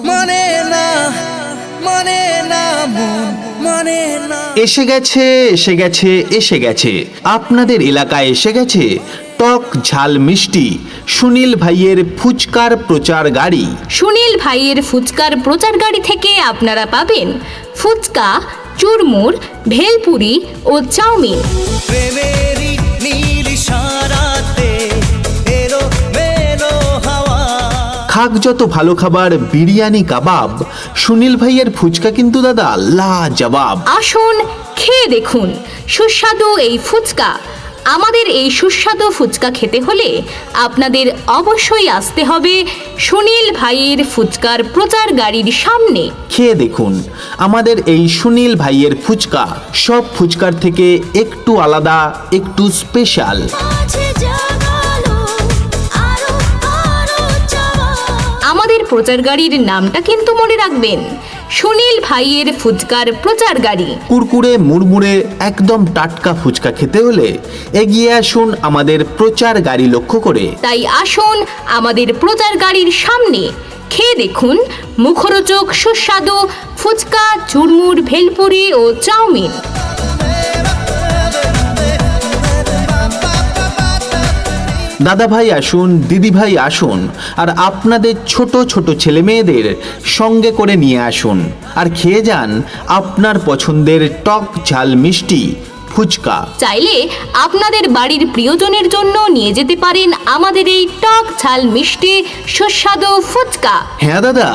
মানে না মানে না মন মানে না। এসে গেছে এসে গেছে এসে গেছে আপনাদের এলাকায় এসে গেছে টক ঝাল মিষ্টি সুনীল ভাইয়ের ফুচকার প্রচার গাড়ি। সুনীল ভাইয়ের ফুচকার প্রচার গাড়ি থেকে আপনারা পাবেন ফুচকা, চুরমুর, ভেলপুরি ও চাউমিন। প্রেমেরই নীল ইশারাতে এলো মেলো হাওয়া। খাক যত ভালো খাবার বিরিয়ানি কাবাব, সুনীল ভাইয়ের ফুচকা কিন্তু দাদা লাজবাব। আসুন খেয়ে দেখুন সুস্বাদু এই ফুচকা। আমাদের এই সুস্বাদু ফুচকা খেতে হলে আপনাদের অবশ্যই আসতে হবে সুনীল ভাইয়ের ফুচকার প্রচার গাড়ির সামনে। খেয়ে দেখুন আমাদের এই সুনীল ভাইয়ের ফুচকা সব ফুচকার থেকে একটু আলাদা, একটু স্পেশাল। আমাদের প্রচার গাড়ির নামটা কিন্তু মনে রাখবেন, সুনীল ভাইয়ের ফুচকার প্রচার গাড়ি। কুরকুরে মুড়মুড়ে একদম টাটকা ফুচকা খেতে হলে এগিয়ে আসুন আমাদের প্রচার গাড়ি লক্ষ্য করে। তাই আসুন আমাদের প্রচার গাড়ির সামনে, খেয়ে দেখুন মুখরোচক সুস্বাদু ফুচকা, চুরমুর, ভেলপুরি ও চাউমিন। দাদা ভাই আসুন, দিদি ভাই আসুন, আর আপনাদের ছোট ছোট ছেলে মেয়েদের সঙ্গে করে নিয়ে আসুন আর খেয়ে যান আপনার পছন্দের টক ঝাল মিষ্টি ফুচকা। চাইলে আপনাদের বাড়ির প্রিয়জনের জন্য নিয়ে যেতে পারেন আমাদের এই টক ঝাল মিষ্টি সুস্বাদু ফুচকা। হ্যাঁ দাদা,